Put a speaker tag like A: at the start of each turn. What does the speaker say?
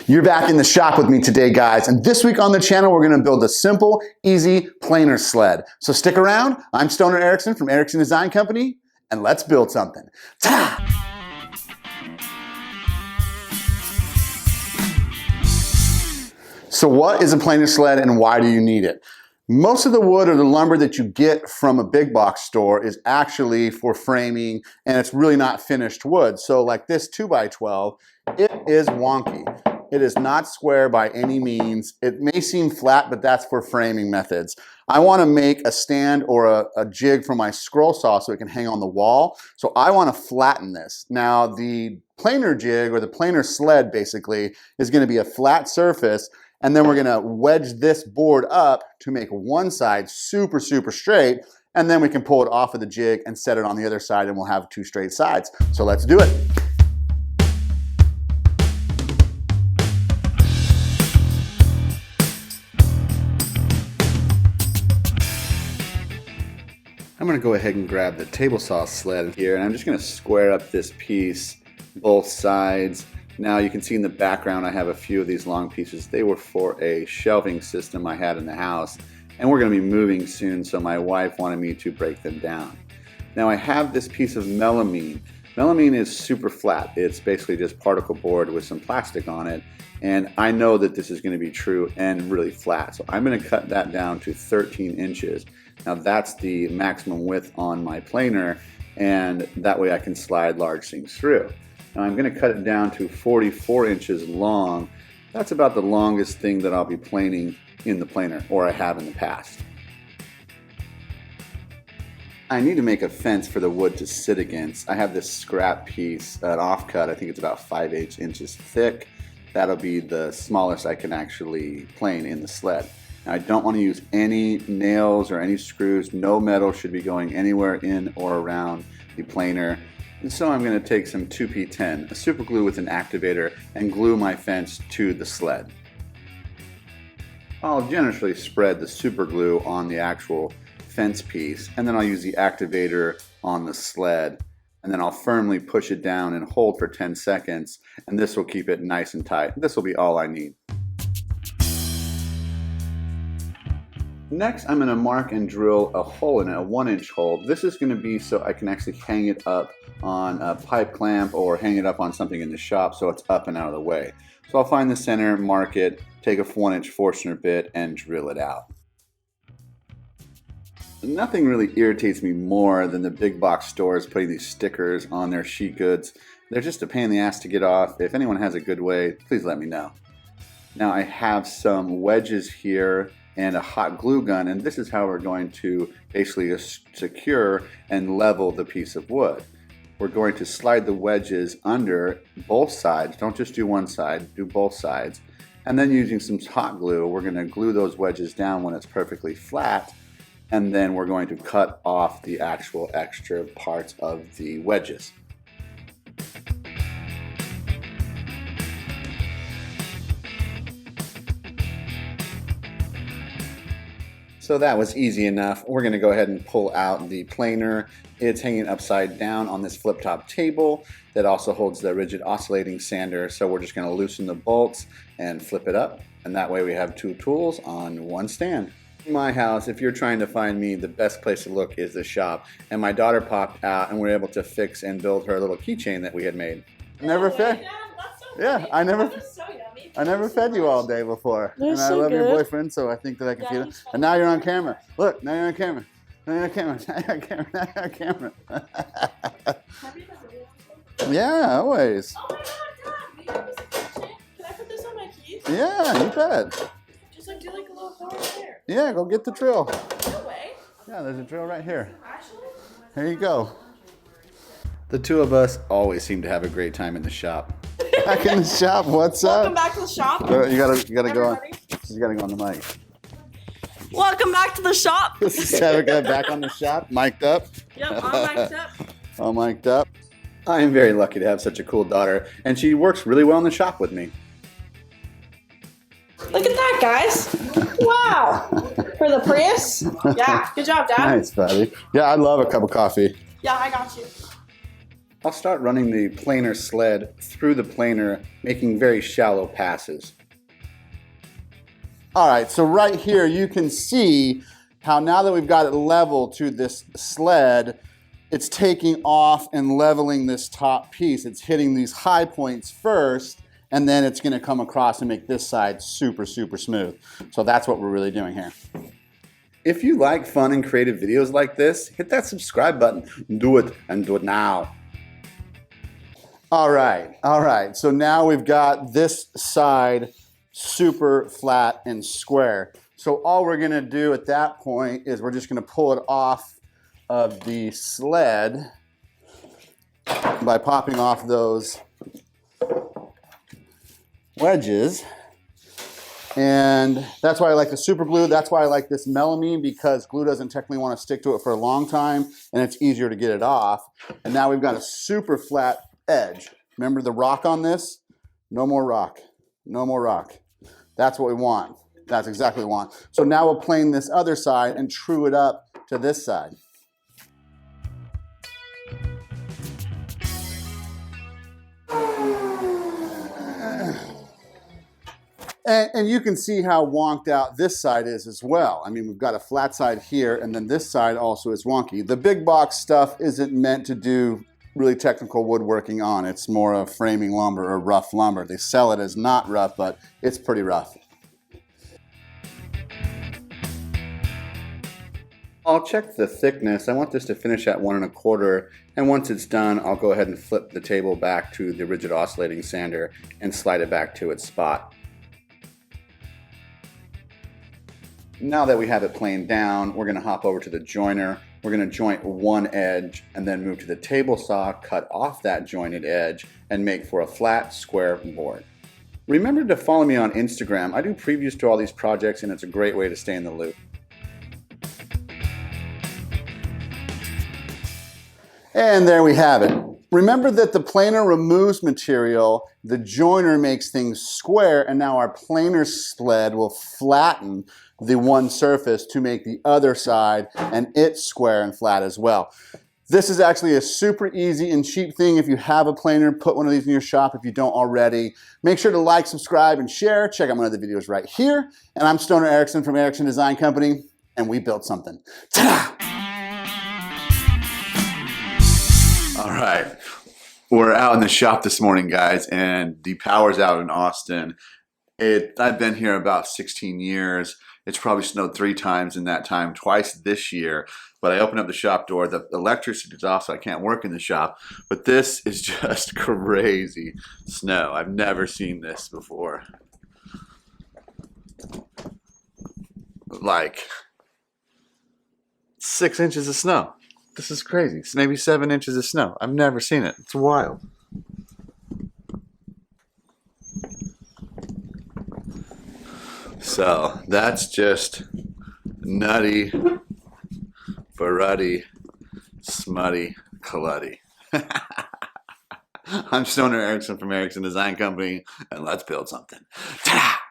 A: You're back in the shop with me today, guys, and this week on the channel, we're gonna build a simple, easy planar sled. So stick around. I'm Stoner Erickson from Erickson Design Company, and let's build something. Ta-da! So what is a planar sled and why do you need it? Most of the wood or the lumber that you get from a big box store is actually for framing, and it's really not finished wood. So like this 2x12, it is wonky. It is not square by any means. It may seem flat, but that's for framing methods. I want to make a stand or a jig for my scroll saw so it can hang on the wall. So I want to flatten this. Now the planar jig or the planar sled basically is going to be a flat surface, and then we're going to wedge this board up to make one side super straight, and then we can pull it off of the jig and set it on the other side and we'll have two straight sides. So let's do it. I'm going to go ahead and grab the table saw sled here, and I'm just going to square up this piece, both sides. Now you can see in the background I have a few of these long pieces. They were for a shelving system I had in the house, and we're going to be moving soon, so my wife wanted me to break them down. Now I have this piece of melamine. Melamine is super flat. It's basically just particle board with some plastic on it, and I know that this is going to be true and really flat. So I'm going to cut that down to 13 inches. Now that's the maximum width on my planer, and that way I can slide large things through. Now I'm going to cut it down to 44 inches long. That's about the longest thing that I'll be planing in the planer, or I have in the past. I need to make a fence for the wood to sit against. I have this scrap piece, an offcut, I think it's about 5/8 inches thick. That'll be the smallest I can actually plane in the sled. Now I don't want to use any nails or any screws. No metal should be going anywhere in or around the planer. And so I'm going to take some 2P10, a super glue with an activator, and glue my fence to the sled. I'll generously spread the super glue on the actual fence piece, and then I'll use the activator on the sled, and then I'll firmly push it down and hold for 10 seconds, and this will keep it nice and tight. This will be all I need. Next, I'm going to mark and drill a hole in it, a 1-inch hole. This is going to be so I can actually hang it up on a pipe clamp or hang it up on something in the shop so it's up and out of the way. So I'll find the center, mark it, take a 1-inch Forstner bit, and drill it out. Nothing really irritates me more than the big box stores putting these stickers on their sheet goods. They're just a pain in the ass to get off. If anyone has a good way, please let me know. Now I have some wedges here and a hot glue gun, and this is how we're going to basically secure and level the piece of wood. We're going to slide the wedges under both sides. Don't just do one side, do both sides. And then using some hot glue, we're going to glue those wedges down when it's perfectly flat, and then we're going to cut off the actual extra parts of the wedges. So that was easy enough. We're going to go ahead and pull out the planer. It's hanging upside down on this flip top table that also holds the rigid oscillating sander. So we're just going to loosen the bolts and flip it up. And that way we have two tools on one stand. In my house, if you're trying to find me, the best place to look is the shop. And my daughter popped out and we were able to fix and build her little keychain that we had made. Never fed. Yeah, I never fed you all day before.
B: They're
A: and I
B: so
A: love your
B: good.
A: boyfriend, so I think that I can feed him. And now you're on camera. Look, now you're on camera. Now you're on camera. Now you're on camera. Now you're on camera. Yeah, always.
B: Oh my god, Dad, will you have this attention? Can I put this on my keys?
A: Yeah, you bet.
B: Just like do like a little throw right there.
A: Yeah, go get the drill.
B: No way.
A: Yeah, there's a drill right here.
B: Actually?
A: Here you go. The two of us always seem to have a great time in the shop. Back in the shop, what's up?
B: Welcome back to the shop.
A: You gotta go on.
B: Everybody.
A: You gotta go on the mic.
B: Welcome back to the shop.
A: This is Tabitha back on the shop, mic'd up.
B: Yep, all mic'd up.
A: All mic'd up. I am very lucky to have such a cool daughter, and she works really well in the shop with me.
B: Look at that, guys. Wow. For the Prius? Yeah, good job, Dad.
A: Nice, buddy. Yeah, I'd love a cup of coffee.
B: Yeah, I got you.
A: I'll start running the planar sled through the planar, making very shallow passes. All right, so right here you can see how now that we've got it level to this sled, it's taking off and leveling this top piece. It's hitting these high points first, and then it's gonna come across and make this side super, super smooth. So that's what we're really doing here. If you like fun and creative videos like this, hit that subscribe button. Do it, and do it now. All right, so now we've got this side super flat and square. So all we're gonna do at that point is we're just gonna pull it off of the sled by popping off those wedges. And that's why I like the super glue. That's why I like this melamine, because glue doesn't technically want to stick to it for a long time and it's easier to get it off. And now we've got a super flat edge. Remember the rock on this? No more rock, no more rock. That's what we want. That's exactly what we want. So now we'll plane this other side and true it up to this side. And you can see how wonked out this side is as well. I mean, we've got a flat side here, and then this side also is wonky. The big box stuff isn't meant to do really technical woodworking on. It's more of framing lumber or rough lumber. They sell it as not rough, but it's pretty rough. I'll check the thickness. I want this to finish at 1 1/4, and once it's done, I'll go ahead and flip the table back to the rigid oscillating sander and slide it back to its spot. Now that we have it planed down, we're going to hop over to the joiner. We're going to joint one edge and then move to the table saw, cut off that jointed edge, and make for a flat, square board. Remember to follow me on Instagram. I do previews to all these projects, and it's a great way to stay in the loop. And there we have it. Remember that the planar removes material, the joiner makes things square, and now our planar sled will flatten the one surface to make the other side and it square and flat as well. This is actually a super easy and cheap thing. If you have a planar, put one of these in your shop if you don't already. Make sure to like, subscribe, and share. Check out my other videos right here. And I'm Stoner Erickson from Erickson Design Company, and we built something. Ta-da! All right, we're out in the shop this morning, guys, and the power's out in Austin. I've been here about 16 years. It's probably snowed 3 times in that time, twice this year. But I opened up the shop door. The electricity is off, so I can't work in the shop. But this is just crazy snow. I've never seen this before. Like 6 inches of snow. This is crazy. It's maybe 7 inches of snow. I've never seen it. It's wild. So that's just nutty, barutty, smutty, clutty. I'm Stoner Erickson from Erickson Design Company, and let's build something. Ta-da!